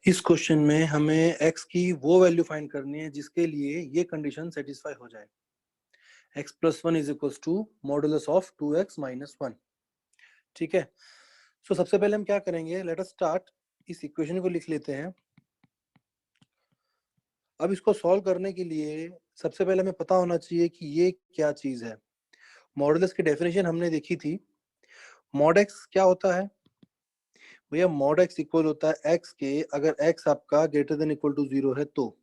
इस क्वेश्चन में हमें x की वो वैल्यू फाइंड करनी है जिसके लिए ये कंडीशन सेटिस्फाई हो जाए। x plus one is equal to modulus of 2x minus one. ठीक है, सो सबसे पहले हम क्या करेंगे, लेट अस स्टार्ट। इस इक्वेशन को लिख लेते हैं। अब इसको सॉल्व करने के लिए सबसे पहले हमें पता होना चाहिए कि ये क्या चीज है। मॉडुलस की डेफिनेशन हमने देखी थी। मॉड x क्या होता है भैया? मॉड x इक्वल होता है x के अगर x आपका ग्रेटर देन इक्वल टू 0 है तो,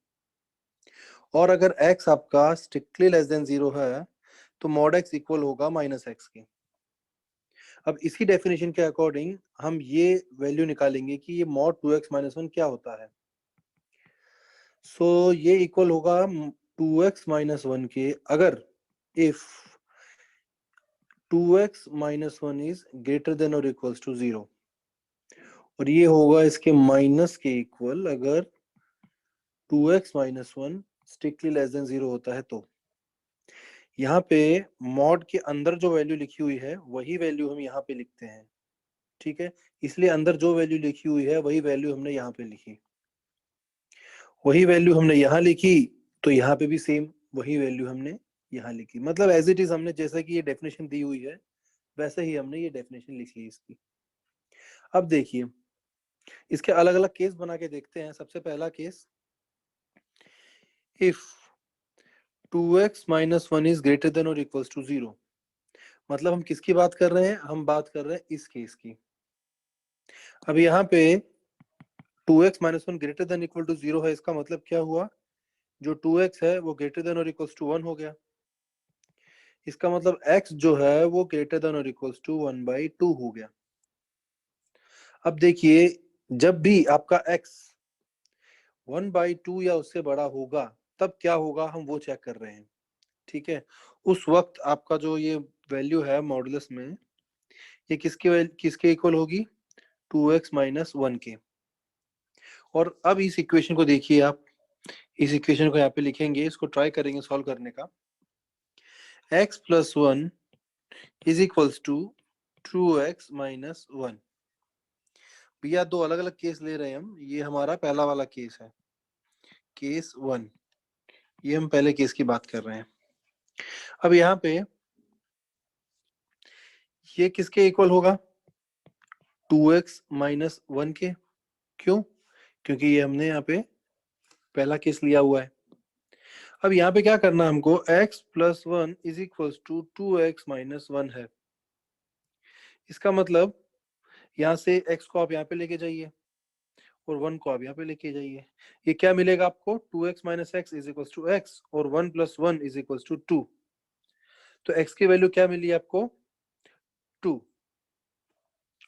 और अगर x आपका स्ट्रिक्टली लेस देन 0 है तो मॉड x इक्वल होगा माइनस x के। अब इसी डेफिनेशन के अकॉर्डिंग हम ये वैल्यू निकालेंगे कि ये मॉड 2x माइनस वन क्या होता है। सो ये इक्वल होगा 2x माइनस वन के अगर if 2x minus one is greater than और इक्वल्स टू 0, और ये होगा इसके माइनस के इक्वल अगर 2x minus one strictly less than 0 होता है तो। यहाँ पे मॉड के अंदर जो वैल्यू लिखी हुई है वही वैल्यू हम यहाँ पे लिखते हैं। ठीक है, इसलिए अंदर जो वैल्यू लिखी हुई है वही वैल्यू हमने यहाँ पे लिखी, वही वैल्यू हमने यहाँ लिखी, तो यहाँ पे भी सेम वही वैल्यू हमने यहाँ लिखी। मतलब एज इट इज हमने जैसा कि ये डेफिनेशन दी हुई है वैसे ही हमने ये डेफिनेशन लिख ली इसकी। अब देखिए इसके अलग अलग केस बना के देखते हैं। सबसे पहला case, if 2x minus one is greater than और इक्वल्स टू 0, मतलब हम किसकी बात कर रहे हैं? हम बात कर रहे हैं इस केस की। अब यहाँ पे 2x minus one greater than equal to 0 है, इसका मतलब क्या हुआ? जो 2x है वो ग्रेटर देन और इक्वल्स टू 1 हो गया। इसका मतलब x जो है वो ग्रेटर देन और इक्वल्स टू 1/2 हो गया। अब देखिए जब भी आपका x 1/2 या उससे बड़ा होगा तब क्या होगा, हम वो चेक कर रहे हैं। ठीक है, उस वक्त आपका जो ये वैल्यू है मॉडुलस में, ये किसके इक्वल होगी? 2x माइनस वन के। और अब इस इक्वेशन को देखिए, आप इस इक्वेशन को यहाँ पे लिखेंगे, इसको ट्राई करेंगे सॉल्व करने का। x plus one is equals to 2x minus one. भैया दो अलग अलग केस ले रहे हैं हम। ये हमारा पहला वाला केस है, केस वन। ये हम पहले केस की बात कर रहे हैं। अब यहाँ पे ये किसके इक्वल होगा? 2x माइनस वन के। क्यों? क्योंकि ये हमने यहाँ पे पहला केस लिया हुआ है। अब यहाँ पे क्या करना है हमको? x plus one is equal to 2x minus one है। इसका मतलब यहाँ से x को आप यहाँ पे लेके जाइए और 1 को आप यहाँ पे लेके जाइए। ये क्या मिलेगा आपको? 2x minus x is equal to x, और 1 plus one is equal to 2। तो x की वैल्यू क्या मिली आपको? 2।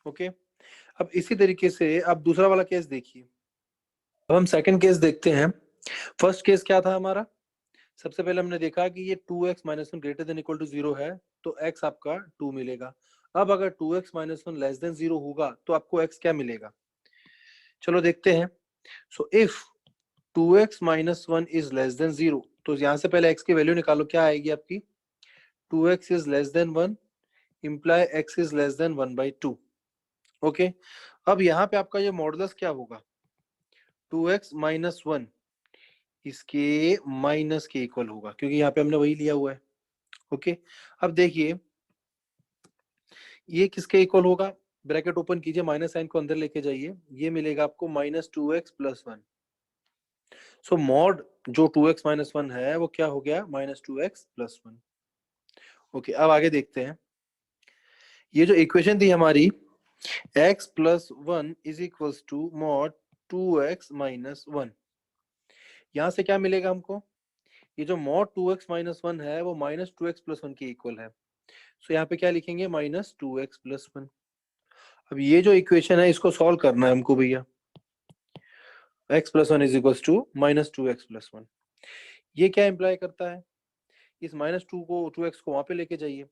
ओके, अब इसी तरीके से आप दूसरा वाला केस देखिए। अब हम सेकंड केस देखते हैं। फर्स्ट केस क्या था हमारा? सबसे पहले हमने देखा कि ये 2x minus one greater than equal to 0 है तो x आपका 2 मिलेगा। अब अगर 2x minus one less than 0 होगा तो आपको x क्या मिलेगा? चलो देखते हैं। So if 2x minus one is less then 0, तो यहां से पहले x की वैल्यू निकालो, क्या आएगी आपकी? 2x is less then 1 imply x is less then 1/2। Okay, अब यहाँ पे आपका ये मॉडुलस क्या होगा? 2x माइनस वन इसके माइनस के इक्वल होगा, क्योंकि यहाँ पे हमने वही लिया हुआ है। ओके, अब देखिए ये किसके इक्वल होगा? ब्रैकेट ओपन कीजिए, माइनस साइन को अंदर लेके जाइए, ये मिलेगा आपको माइनस 2x प्लस वन। सो मॉड जो 2x माइनस वन है वो क्या हो गया? Minus 2x plus one. Okay, अब आगे देखते हैं। ये जो इक्वेशन थी हमारी x plus one is equals to mod 2x minus one, यहां से क्या मिलेगा हमको? ये जो मॉड 2x माइनस वन है वो माइनस 2x प्लस वन के इक्वल है। सो यहाँ पे क्या लिखेंगे? Minus 2x plus one. अब ये जो इक्वेशन है इसको सॉल्व करना है हमको भैया। x plus one is equals to minus 2x plus one, ये क्या इंप्लाई करता है? इस माइनस 2x को वहां पे लेके जाइए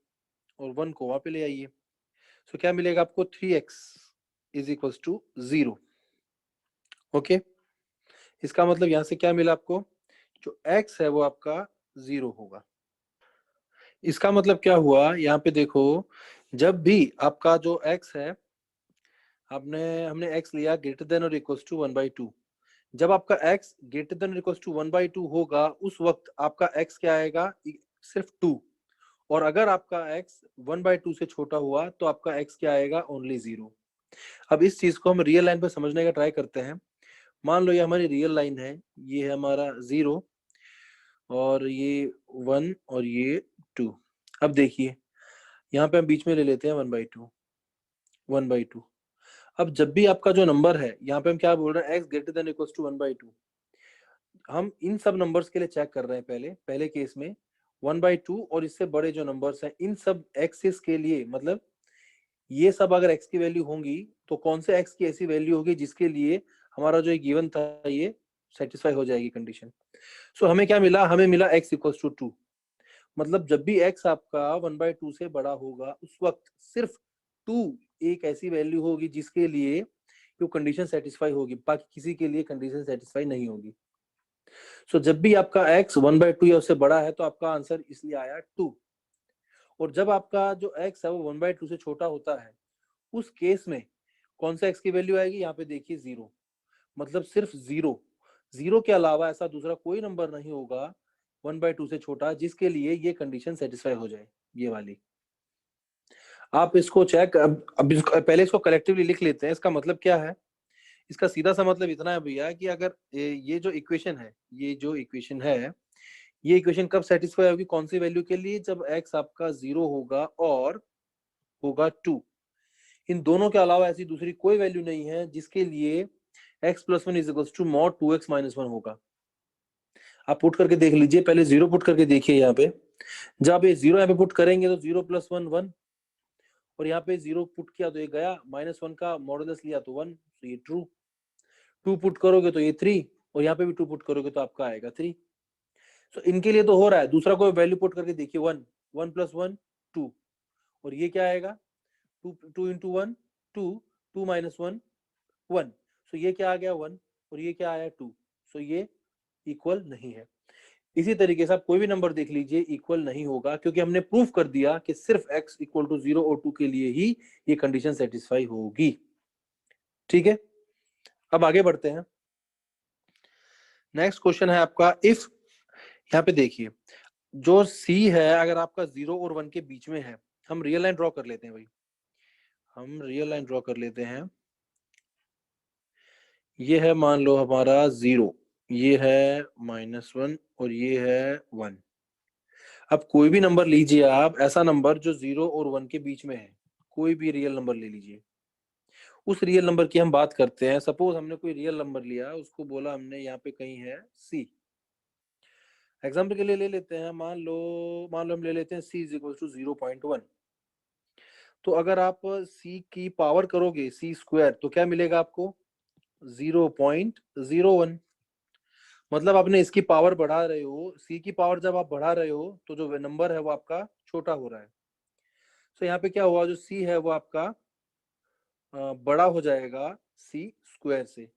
और 1 को वहां पे ले आइए। सो क्या मिलेगा आपको? 3x is equals to 0। Okay, इसका मतलब यहां से क्या मिला आपको? जो x है वो आपका 0 होगा। इसका मतलब क्या हुआ? यहाँ पे देखो, जब भी आपका जो x है, हमने x लिया ग्रेटर देन और इक्वल्स टू 1/2, जब आपका x greater than equal to 1/2 होगा उस वक्त आपका x क्या आएगा, सिर्फ 2। और अगर आपका x 1/2 से छोटा हुआ तो आपका x क्या आएगा, ओनली 0। अब इस चीज को हम रियल लाइन पे समझने का ट्राई करते हैं। मान लो ये हमारी रियल लाइन है, ये है हमारा 0 और ये 1 और ये 2। अब देखिए यहाँ पे हम बीच में ले लेते हैं 1/2। अब जब भी आपका जो नंबर है, यहाँ पे हम क्या बोल रहे हैं, x greater than equal to 1/2। हम इन सब नंबर्स के लिए चेक कर रहे हैं। पहले केस में 1/2 और इससे बड़े जो नंबर्स हैं इन सब एक्सिस के लिए, मतलब ये सब अगर x की वैल्यू होंगी तो कौन से x की ऐसी वैल्यू होगी जिसके लिए हमारा जो गिवन था ये सेटिस्फाई हो जाएगी कंडीशन। सो हमें क्या मिला, हमें मिला x इक्वल टू 2। मतलब जब भी x आपका 1/2 से बड़ा होगा उस वक्त सिर्फ 2 एक ऐसी वैल्यू होगी जिसके लिए जो कंडीशन सेटिस्फाई होगी, बाकी किसी के लिए कंडीशन सेटिस्फाई नहीं होगी। सो जब भी आपका x 1/2 या उससे बड़ा है तो आपका आंसर इसलिए आया 2। और जब आपका जो x है वो 1/2 से छोटा होता है उस केस में कौन सा x की वैल्यू आएगी, यहाँ पे देखिए 0। मतलब सिर्फ 0 के अलावा ऐसा दूसरा कोई नंबर नहीं होगा 1/2 से छोटा जिसके लिए ये कंडीशन सेटिस्फाई हो जाए, ये वाली। आप इसको चेक, अब इसको पहले इसको कलेक्टिवली लिख लेते हैं। इसका मतलब क्या है, इसका सीधा सा मतलब इतना है भैया कि अगर ये जो इक्वेशन है, ये इक्वेशन कब सेटिस्फाई होगी, कौन सी वैल्यू के लिए, जब x आपका 0 होगा और होगा 2। इन दोनों के अलावा ऐसी दूसरी कोई वैल्यू नहीं है जिसके लिए x + 1 = mod 2x - 1 होगा। आप पुट करके देख लीजिए, पहले 0 पुट करके देखिए। यहाँ पे जब ये 0 यहाँ पे पुट करेंगे तो 0 + 1 1, और यहाँ पे 0 पुट किया तो ये गया, -1 का मॉडुलस लिया तो 1, तो ये ट्रू। 2 पुट करोगे तो ये 3, और यहाँ पे भी 2 पुट करोगे तो आपका आएगा 3। तो इनके लिए तो हो रहा है, दूसरा कोई वैल्यू पुट करके देखिए, 1 1 + 1 2, और ये क्या आएगा, 2 2 × 1 2 2 - 1 1। सो ये क्या आ गया 1, और ये क्या आया 2। सो ये इक्वल नहीं है। इसी तरीके से आप कोई भी नंबर देख लीजिए, इक्वल नहीं होगा, क्योंकि हमने प्रूफ कर दिया कि सिर्फ x = 0 और 2 के लिए ही ये कंडीशन सेटिस्फाई होगी। ठीक है, अब आगे बढ़ते हैं। नेक्स्ट क्वेश्चन है आपका, इफ, यहाँ पे देखिए जो c है अगर आपका 0 और 1 के बीच में है, हम रियल लाइन ड्रॉ कर लेते हैं भाई, हम रियल लाइन ड्रॉ कर लेते हैं। ये है मान लो हमारा 0, ये है -1 और ये है 1। अब कोई भी नंबर लीजिए आप, ऐसा नंबर जो 0 और 1 के बीच में है, कोई भी रियल नंबर ले लीजिए। उस रियल नंबर की हम बात करते हैं। सपोज हमने कोई रियल नंबर लिया, उसको बोला हमने यहाँ पे कहीं है c। एग्जाम्पल के लिए ले लेते हैं, मान लो हम ले लेते हैं c = 0.1। तो अगर आप c की पावर करोगे c² तो क्या मिलेगा आपको, 0.01। मतलब आपने इसकी पावर बढ़ा रहे हो, c की पावर जब आप बढ़ा रहे हो तो जो नंबर है वो आपका छोटा हो रहा है। तो यहाँ पे क्या हुआ, जो c है वो आपका बड़ा हो जाएगा c² से,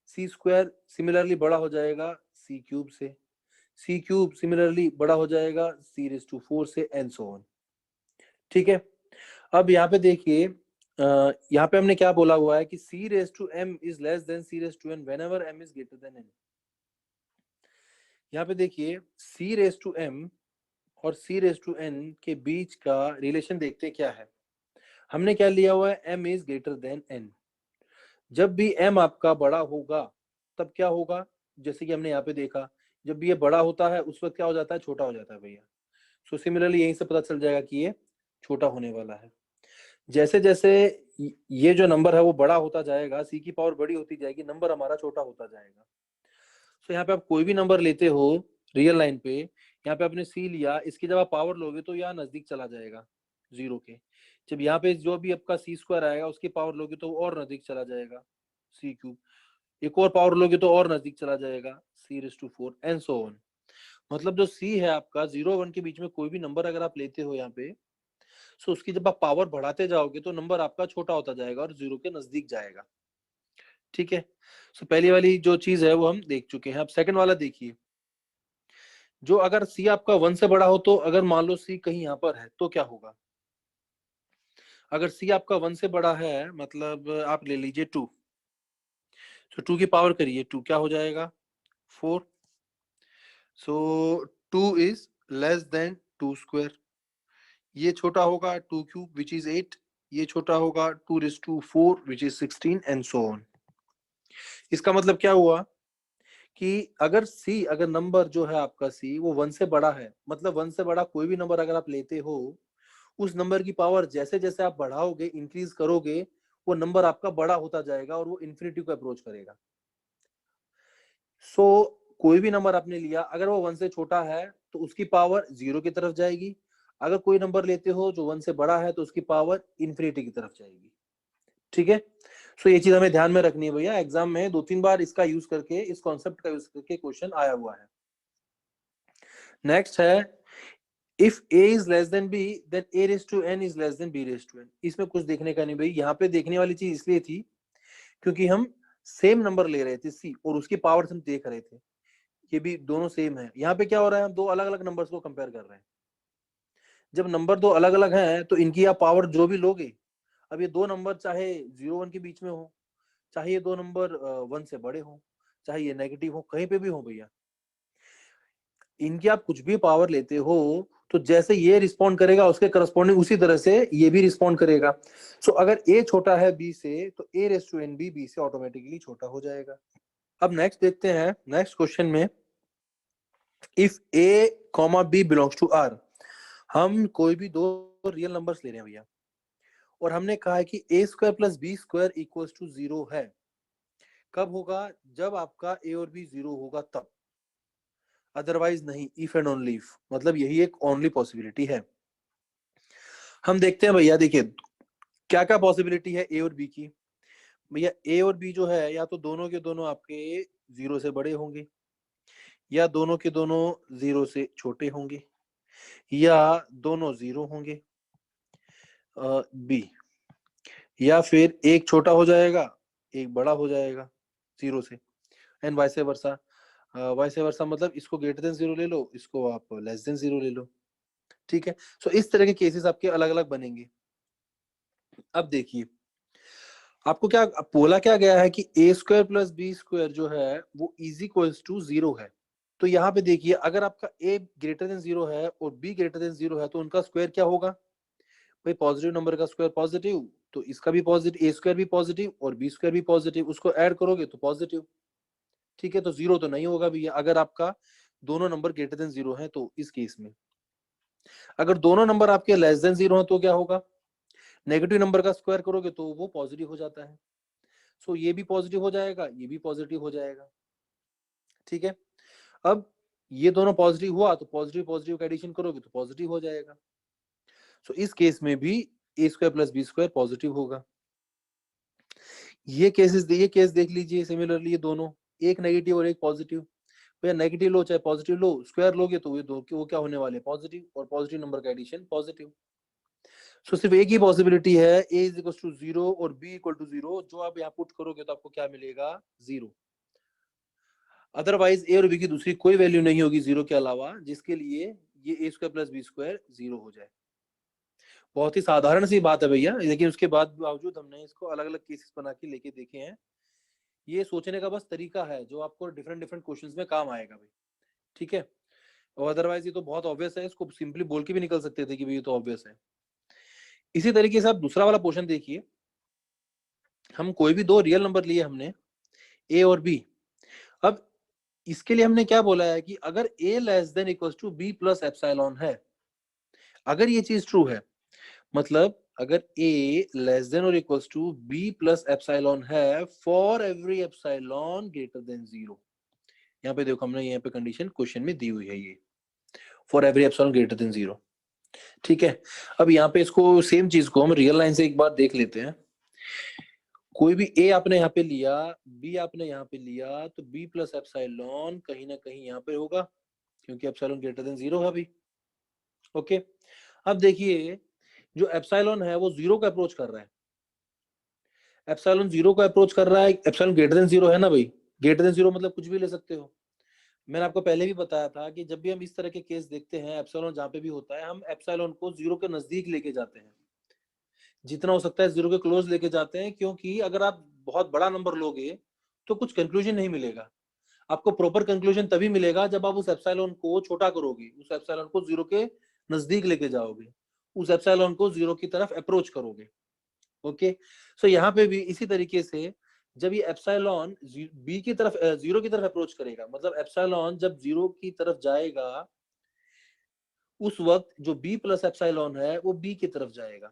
c² सिमिलरली बड़ा हो जाएगा c³ से, c³ सिमिलरली बड़ा हो जाएगा c⁴ से, एंड सो ऑन। ठीक है, अब यहाँ पे देखिए, यहाँ पे हमने क्या बोला हुआ है कि c⁻m is less than c⁻n whenever m is greater than n। यहाँ पे देखिए c⁻m और c⁻n के बीच का रिलेशन देखते क्या है। हमने क्या लिया हुआ है, m is greater than n। जब भी m आपका बड़ा होगा तब क्या होगा, जैसे कि हमने यहाँ पे देखा, जब भी ये बड़ा होता है उस वक्त क्या हो जाता है, छोटा हो जाता है भैया। सो सिमिलरली यहीं से पता चल जाएगा कि ये छोटा होने वाला है। जैसे जैसे ये जो नंबर है वो बड़ा होता जाएगा, c की पावर बड़ी होती जाएगी, नंबर हमारा छोटा होता जाएगा। सो यहाँ पे आप कोई भी नंबर लेते हो रियल लाइन पे, यहाँ पे आपने c लिया, इसकी जब आप पावर लोगे तो यहाँ नजदीक चला जाएगा 0 के। जब यहाँ पे जो भी आपका c² आएगा उसकी पावर लोगे तो और नजदीक चला जाएगा c³। एक और पावर लोगे तो और नजदीक चला जाएगा c⁴, एंड सो ऑन। मतलब जो c है आपका 0 1 के बीच में कोई भी नंबर अगर आप लेते हो यहाँ पे, सो उसकी जब आप पावर बढ़ाते जाओगे तो नंबर आपका छोटा होता जाएगा और 0 के नजदीक जाएगा। ठीक है, सो पहली वाली जो चीज है वो हम देख चुके हैं। अब सेकंड वाला देखिए, जो अगर c आपका 1 से बड़ा हो, तो अगर मान लो c कहीं यहाँ पर है तो क्या होगा। अगर c आपका 1 से बड़ा है, मतलब आप ले लीजिए 2, सो 2 की पावर करिए, 2 क्या हो जाएगा 4. सो 2 इज लेस देन 2 स्क्वायर. ये छोटा होगा 2 क्यूब विच इज 8. ये छोटा होगा 2 raise to 4 which is 16 and so on. इसका मतलब क्या हुआ कि अगर नंबर जो है आपका सी वो 1 से बड़ा है, मतलब 1 से बड़ा कोई भी नंबर अगर आप लेते हो, उस नंबर की पावर जैसे जैसे आप बढ़ाओगे, इंक्रीज करोगे, वो नंबर आपका बड़ा होता जाएगा और वो इन्फिनिटी को अप्रोच करेगा. सो कोई भी नंबर आपने लिया, अगर वो 1 से छोटा है तो उसकी पावर 0 की तरफ जाएगी. अगर कोई नंबर लेते हो जो 1 से बड़ा है तो उसकी पावर इन्फिनिटी की तरफ जाएगी. ठीक है. सो ये चीज हमें ध्यान में रखनी है भैया. एग्जाम में 2-3 बार इसका यूज करके, इस कॉन्सेप्ट का यूज करके क्वेश्चन आया हुआ है. नेक्स्ट है if a is less than b then a raise to n is less than b raise to n. इसमें कुछ देखने का नहीं भाई. यहाँ पे देखने वाली चीज इसलिए थी क्योंकि हम सेम नंबर ले रहे थे c और उसकी पावर्स हम देख रहे थे. ये भी दोनों सेम है. यहाँ पे क्या हो रहा है, हम दो अलग अलग नंबर्स को कंपेयर कर रहे हैं. जब नंबर दो अलग अलग हैं तो इनकी आप पावर जो भी लोगे, अब ये दो नंबर चाहे 0-1 के बीच में हो, चाहे ये दो नंबर 1 से बड़े हो, चाहे ये नेगेटिव हो, कहीं पे भी हो भैया, इनकी आप कुछ भी पावर लेते हो तो जैसे ये रिस्पॉन्ड करेगा उसके करस्पॉन्डिंग उसी तरह से ये भी रिस्पॉन्ड करेगा. सो अगर a छोटा है b से तो a रेज़ टू n भी b से ऑटोमेटिकली छोटा हो जाएगा. अब नेक्स्ट देखते हैं. नेक्स्ट क्वेश्चन में if a comma b belongs to r, हम कोई भी दो रियल नंबर्स ले रहे हैं भैया और हमने कहा है कि a square plus b square equals to 0 है. कब होगा, जब आपका a और b 0 होगा तब, अदरवाइज नहीं. इफ एंड ओनली इफ, मतलब यही एक ओनली पॉसिबिलिटी है. हम देखते हैं भैया, देखिए क्या क्या पॉसिबिलिटी है ए और बी की. भैया ए और बी जो है, या तो दोनों के दोनों आपके 0 से बड़े होंगे, या दोनों के दोनों 0 से छोटे होंगे, या दोनों 0 होंगे बी, या फिर एक छोटा हो जाएगा एक बड़ा हो जाएगा 0 से, and vice versa. Vice versa मतलब इसको ग्रेटर देन 0 ले लो, इसको आप लेस देन 0 ले लो. ठीक है. सो इस तरह के केसेस आपके अलग अलग बनेंगे. अब देखिए आपको क्या बोला क्या गया है कि a square plus B square जो है वो इज इक्वल्स टू 0 है. तो यहाँ पे देखिए अगर आपका a ग्रेटर देन 0 है और b ग्रेटर देन 0 है तो उनका स्क्वायर क्या होगा भाई, पॉजिटिव नंबर का स्क्वायर पॉजिटिव, तो इसका भी पॉजिटिव, a स्क्वायर भी पॉजिटिव और b स्क्वायर भी पॉजिटिव, उसको ऐड करोगे तो पॉजिटिव. ठीक है. तो 0 तो नहीं होगा भैया अगर आपका दोनों नंबर ग्रेटर देन 0 है. तो इस केस में अगर दोनों नंबर आपके लेस देन 0 है तो क्या होगा, नेगेटिव नंबर का स्क्वायर करोगे तो वो पॉजिटिव हो जाता है. सो ये भी पॉजिटिव हो जाएगा, ये भी पॉजिटिव हो जाएगा. ठीक है. अब ये दोनों पॉजिटिव हुआ तो पॉजिटिव पॉजिटिव का एडिशन करोगे तो पॉजिटिव हो जाएगा. सो इस केस में भी A square plus B square positive होगा. ये केस देख लीजिए. सिमिलरली ये दोनों, एक नेगेटिव और एक पॉजिटिव. भैया नेगेटिव लो चाहे पॉजिटिव लो, स्क्वायर लोगे तो ये दो वो क्या होने वाले, पॉजिटिव, और पॉजिटिव नंबर का एडिशन पॉजिटिव. सो सिर्फ एक ही पॉसिबिलिटी है, a इज इक्वल टू 0 और b इक्वल टू 0. जो आप यहाँ पुट करोगे तो आपको क्या मिलेगा, 0. अदरवाइज ए और बी की दूसरी कोई वैल्यू नहीं होगी 0 के अलावा जिसके लिए ये a square plus B square 0 हो जाए. बहुत ही साधारण सी बात है भैया, लेकिन उसके बाद बावजूद हमने इसको अलग अलग केसेस बना के लेके देखे हैं. ये सोचने का बस तरीका है जो आपको डिफरेंट डिफरेंट क्वेश्चंस में काम आएगा भाई. ठीक है. और अदरवाइज ये तो बहुत ऑब्वियस है, इसको सिंपली बोल के भी निकल सकते थे कि भाई ये तो ऑब्वियस है. इसी तरीके से आप दूसरा वाला पोर्शन देखिए. हम कोई भी दो रियल नंबर लिए हमने, a और b. अब इसके लिए हमने क्या बोला है कि अगर a less than equal to b plus epsilon है, अगर ये चीज ट्रू है, मतलब अगर a लेस देन और equal to b plus epsilon है for every epsilon greater than 0. यहाँ पे देखो हमने यहाँ पे कंडीशन क्वेश्चन में दी हुई है, ये for every epsilon greater than 0. ठीक है. अब यहाँ पे इसको सेम चीज को हम रियल लाइन से एक बार देख लेते हैं. कोई भी a आपने यहाँ पे लिया, b आपने यहाँ पे लिया, तो b प्लस एप्सिलॉन कहीं ना कहीं यहाँ पे होगा क्योंकि एप्सिलॉन ग्रेटर देन 0 है अभी. ओके. अब देखिए जो एप्सिलॉन है वो 0 को अप्रोच कर रहा है. एप्सिलॉन 0 को अप्रोच कर रहा है, एप्सिलॉन ग्रेटर देन 0 है ना भाई. ग्रेटर देन 0 मतलब कुछ भी ले सकते हो. मैंने आपको पहले भी बताया था कि जब भी हम इस तरह के केस देखते हैं, एप्सिलॉन जहाँ पे भी होता है, हम एप्सिलॉन को 0 के नजदीक लेके जाते हैं, जितना हो सकता है 0 के क्लोज लेके जाते हैं. क्योंकि अगर आप बहुत बड़ा नंबर लोगे तो कुछ कंक्लूजन नहीं मिलेगा। आपको प्रॉपर कंक्लूजन तभी मिलेगा जब आप उस एप्सिलॉन को छोटा करोगे, उस एप्सिलॉन को जीरो के नजदीक लेके जाओगे, उस एप्सिलॉन को जीरो की तरफ अप्रोच करोगे। ओके, सो यहाँ पे भी इसी तरीके से जब ये एप्सिलॉन बी की तरफ जीरो की तरफ अप्रोच करेगा, मतलब एप्सिलॉन जब जीरो की तरफ जाएगा उस वक्त जो बी प्लस एप्सिलॉन है वो बी की तरफ जाएगा।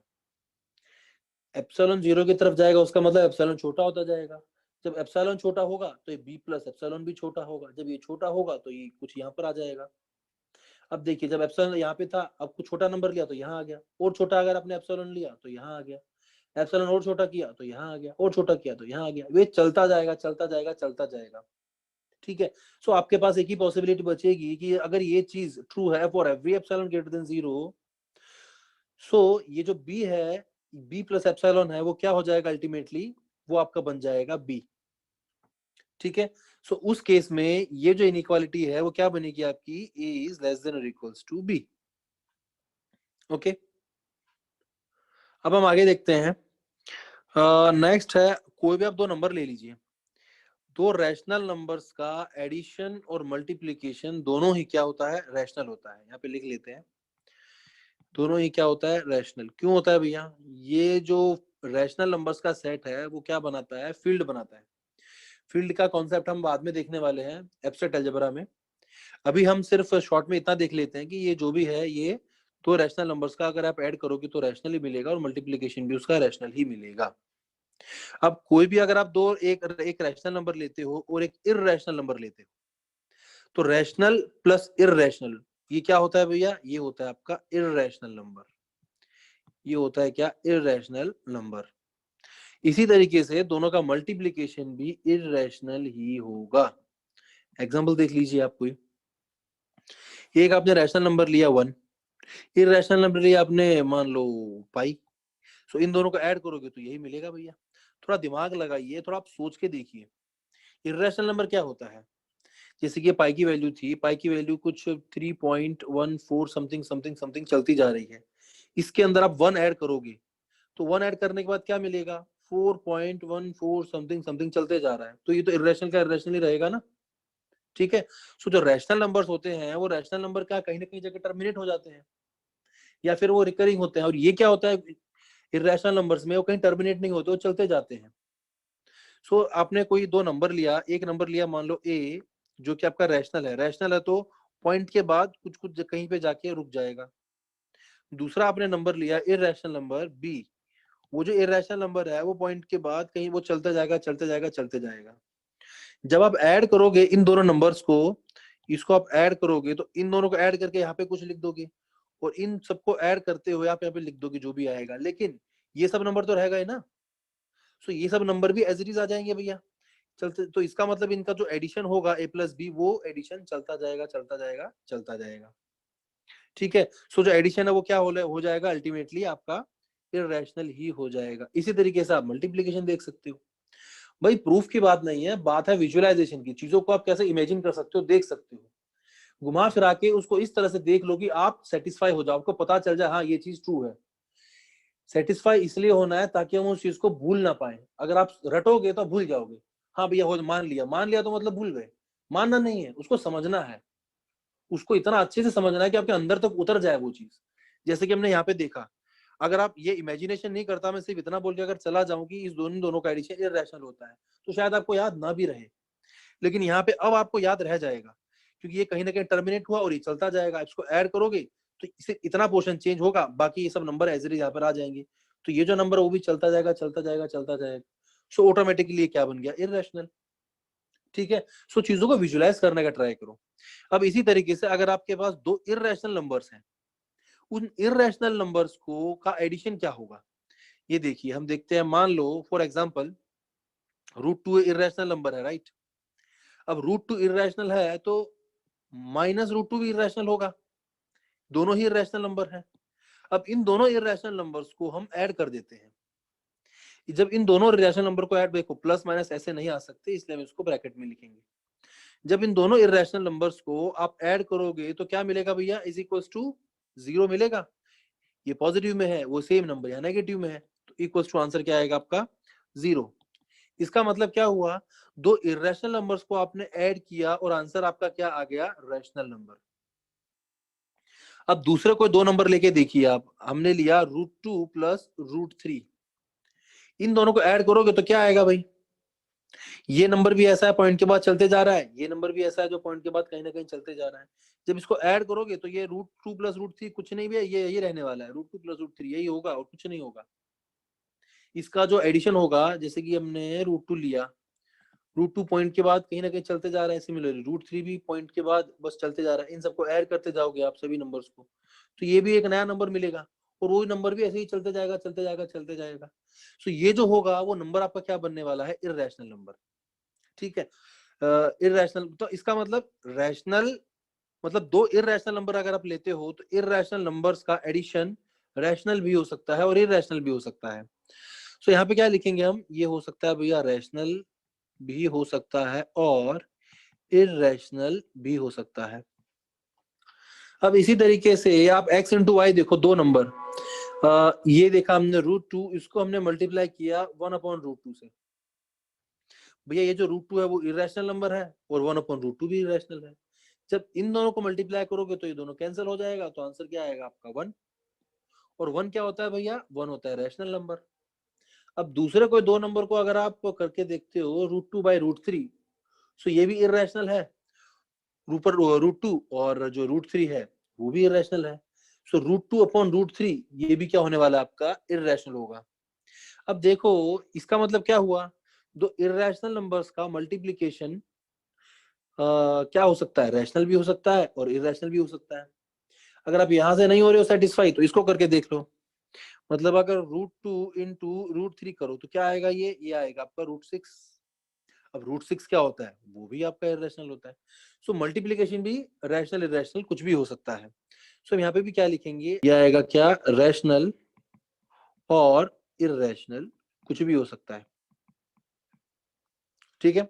एप्सिलॉन जीरो की तरफ जाएगा उसका मतलब एप्सिलॉन छोटा होता जाएगा। जब एप्सिलॉन छोटा होगा तो ये बी प्लस एप्सिलॉन भी छोटा होगा, जब ये छोटा होगा तो ये कुछ यहाँ पर आ जाएगा। अब देखिए जब एप्सिलॉन यहाँ पे था, अब कुछ छोटा नंबर लिया तो यहाँ आ गया, और छोटा अगर आपने एप्सिलॉन लिया तो यहाँ आ गया, एप्सिलॉन और छोटा किया तो यहाँ आ गया, और छोटा किया तो यहाँ आ गया। वे चलता जाएगा चलता जाएगा चलता जाएगा। ठीक है, सो आपके पास एक ही पॉसिबिलिटी बचेगी कि अगर ये चीज ट्रू है for every epsilon greater than zero, so ये जो बी है, बी प्लस एप्सिलॉन है, वो क्या हो जाएगा अल्टीमेटली, वो आपका बन जाएगा बी। ठीक है, सो उस केस में ये जो इनइक्वालिटी है वो क्या बनेगी आपकी, ए इज लेस देन और इक्वल्स टू बी। ओके, अब हम आगे देखते हैं। नेक्स्ट है, कोई भी आप दो नंबर ले लीजिए, दो रैशनल नंबर्स का एडिशन और मल्टीप्लिकेशन दोनों ही क्या होता है, रैशनल होता है। यहाँ पे लिख लेते हैं, दोनों ही क्या होता है, रैशनल। क्यों होता है भैया, ये जो रैशनल नंबर्स का सेट है वो क्या बनाता है, फील्ड बनाता है। फील्ड का कॉन्सेप्ट हम बाद में देखने वाले हैं एब्स्ट्रैक्ट अलजेब्रा में। अभी हम सिर्फ शॉर्ट में इतना देख लेते हैं कि ये जो भी है, ये दो रैशनल नंबर्स का अगर आप ऐड करोगे तो रैशनल ही मिलेगा और मल्टीप्लिकेशन भी उसका रैशनल ही मिलेगा। अब कोई भी अगर आप दो एक रैशनल नंबर लेते हो और एक इररैशनल नंबर लेते हो, तो रैशनल प्लस इररैशनल ये क्या होता है भैया, ये होता है आपका इररैशनल नंबर। ये होता है क्या, इररैशनल नंबर। इसी तरीके से दोनों का मल्टीप्लिकेशन भी इररैशनल ही होगा। एग्जांपल देख लीजिए आप कोई, एक आपने रैशनल नंबर लिया 1, इररैशनल नंबर लिया आपने मान लो पाई, सो इन दोनों को ऐड करोगे तो यही मिलेगा भैया। थोड़ा दिमाग लगाइए, थोड़ा आप सोच के देखिए, इररैशनल नंबर क्या होता है। जैसे कि पाई की वैल्यू थी, पाई की वैल्यू कुछ 3.14 समथिंग समथिंग समथिंग चलती जा रही है, इसके अंदर आप 1 ऐड करोगे तो 1 ऐड करने के बाद क्या मिलेगा, 4.14 समथिंग समथिंग चलते जा रहा है, तो ये तो इररेशनल का इररेशनल ही रहेगा ना। ठीक है, सो जो रैशनल नंबर्स होते हैं वो रैशनल नंबर का कहीं ना कहीं जगह टर्मिनेट हो जाते हैं या फिर वो रिकरिंग होते हैं, और ये क्या होता है इररेशनल नंबर्स में, वो कहीं टर्मिनेट नहीं होते, वो चलते जाते हैं। सो आपने कोई दो नंबर लिया, एक नंबर लिया मान लो ए, जो कि आपका रैशनल है तो पॉइंट के बाद कुछ कुछ कहीं पे जाके रुक जाएगा। दूसरा आपने नंबर लिया इररेशनल नंबर बी, वो जो इररेशनल नंबर है वो पॉइंट के बाद कहीं वो चलता जाएगा चलते जाएगा चलते जाएगा। जब आप ऐड करोगे इन दोनों नंबर्स को, इसको आप ऐड करोगे तो इन दोनों को ऐड करके यहाँ पे कुछ लिख दोगे, और इन सबको ऐड करते हुए आप यहाँ पे लिख दोगे जो भी आएगा, लेकिन ये सब नंबर तो रहेगा ही ना। सो ये सब नंबर भी एज इट इज आ जाएंगे भैया चलते, तो इसका मतलब इनका जो एडिशन होगा ए प्लस बी, वो एडिशन चलता जाएगा चलता जाएगा चलता जाएगा। ठीक है, सो जो एडिशन है वो क्या हो जाएगा अल्टीमेटली आपका इररेशनल ही हो जाएगा। इसी तरीके से आप मल्टीप्लिकेशन देख सकते हो। भाई प्रूफ की बात नहीं है, बात है विजुअलाइजेशन की, चीजों को आप कैसे इमेजिन कर सकते हो, देख सकते हो, घुमा फिरा के उसको इस तरह से देख लो कि आप सेटिस्फाई हो जाओ, आपको पता चल जाए हाँ ये चीज ट्रू है। सेटिस्फाई इसलिए होना है ताकि हम उस चीज को भूल ना पाए, अगर आप रटोगे तो भूल जाओगे। हाँ भैया हो, मान लिया तो मतलब भूल गए, मानना नहीं है, उसको समझना है, उसको इतना अच्छे से समझना है कि आपके अंदर तक उतर जाए वो चीज। जैसे कि हमने यहाँ पे देखा, अगर आप ये इमेजिनेशन नहीं करता, मैं सिर्फ इतना बोल के अगर चला जाऊं कि इस दोनों का एडिशन इररेशनल होता है, तो शायद आपको याद ना भी रहे, लेकिन यहाँ पे अब आपको याद रह जाएगा, क्योंकि ये कहीं ना कहीं टर्मिनेट हुआ और ये चलता जाएगा। इसको ऐड करोगे तो इसे इतना पोर्शन चेंज होगा, बाकी ये सब नंबर एज इट इज यहाँ पर आ जाएंगे, तो ये जो नंबर वो भी चलता जाएगा चलता जाएगा चलता जाएगा। सो ऑटोमेटिकली क्या बन गया, इररेशनल। ठीक है, सो चीजों को विजुलाइज करने का ट्राई करो। अब इसी तरीके से अगर आपके पास दो इररेशनल नंबर्स हैं, उन इररेशनल नंबर्स को का एडिशन क्या होगा, ये देखिए हम देखते हैं। मान लो फॉर एग्जांपल √2 इररेशनल नंबर है, राइट। अब √2 इररेशनल है तो -√2 भी इररेशनल होगा, दोनों ही इररेशनल नंबर हैं। अब इन दोनों इररेशनल नंबर्स को हम ऐड कर देते हैं। जब इन दोनों इररेशनल नंबर को ऐड, देखो प्लस माइनस ऐसे नहीं आ सकते, इसलिए हम इसको ब्रैकेट में लिखेंगे। जब इन दोनों इररेशनल नंबर्स को आप ऐड करोगे तो क्या मिलेगा भैया, इज इक्वल्स टू 0 मिलेगा। ये पॉजिटिव में है, वो सेम नंबर या नेगेटिव में है, तो इक्वल्स टू आंसर क्या आएगा आपका 0। इसका मतलब क्या हुआ, दो इरेशनल नंबर्स को आपने ऐड किया और आंसर आपका क्या आ गया, रैशनल नंबर। अब दूसरे कोई दो नंबर लेके देखिए आप, हमने लिया √2 प्लस √3, इन दोनों को ऐड करोगे तो क्या आएगा भाई, ये नंबर भी ऐसा है पॉइंट के बाद चलते जा रहा है, ये नंबर भी ऐसा है जो पॉइंट के बाद कहीं ना कहीं चलते जा रहा है। जब इसको ऐड करोगे तो ये √2 प्लस √3 कुछ नहीं भी है, ये रहने वाला है, √2 प्लस √3 यही होगा और कुछ नहीं होगा। इसका जो एडिशन होगा, जैसे कि हमने √2 लिया, √2 पॉइंट के बाद कहीं ना कहीं चलते जा रहा है, सिमिलरली √3 भी पॉइंट के बाद बस चलते जा रहा है, इन सबको ऐड करते जाओगे आप सभी नंबर्स को, तो ये भी एक नया नंबर मिलेगा और वो नंबर भी ऐसे ही चलते जाएगा चलते जाएगा चलते जाएगा। सो ये जो होगा वो नंबर आपका क्या बनने वाला है, इररेशनल नंबर। ठीक है, इररेशनल, तो इसका मतलब रैशनल, मतलब दो इररेशनल नंबर अगर आप लेते हो तो इररेशनल नंबर्स का एडिशन रैशनल भी हो सकता है और इररेशनल भी हो सकता है। सो यहाँ पे क्या लिखेंगे हम, ये हो सकता है भैया रैशनल भी हो सकता है और इररेशनल भी हो सकता है। अब इसी तरीके से आप x इंटू वाई देखो, दो नंबर, ये देखा हमने √2, इसको हमने मल्टीप्लाई किया 1/√2 से। भैया ये जो √2 है वो इरेशनल नंबर है और 1/√2 भी इरेशनल है। जब इन दोनों को मल्टीप्लाई करोगे तो ये दोनों कैंसिल हो जाएगा, तो आंसर क्या आएगा आपका 1। और 1 क्या होता है भैया, 1 होता है रैशनल नंबर। अब दूसरे कोई दो नंबर को अगर आप करके देखते हो √2/√3, सो ये भी इरेशनल है, ऊपर √2 और जो √3 है वो भी इरेशनल है। सो √2/√3 ये भी क्या होने वाला है आपका, इरेशनल होगा। अब देखो इसका मतलब क्या हुआ, दो इरेशनल नंबर्स का मल्टीप्लीकेशन क्या हो सकता है, रैशनल भी हो सकता है और इरेशनल भी हो सकता है। अगर आप यहां से नहीं हो रहे हो सेटिस्फाई तो इसको करके देख लो, मतलब अगर √2 इंटू √3 करो तो क्या आएगा, ये आएगा आपका √6। अब √6 क्या होता है, वो भी आपका इरेशनल होता है। सो मल्टीप्लीकेशन भी रैशनल इरेशनल कुछ भी हो सकता है। सो यहाँ पे भी क्या लिखेंगे, ये आएगा क्या, रैशनल और इरेशनल कुछ भी हो सकता है। ठीक है,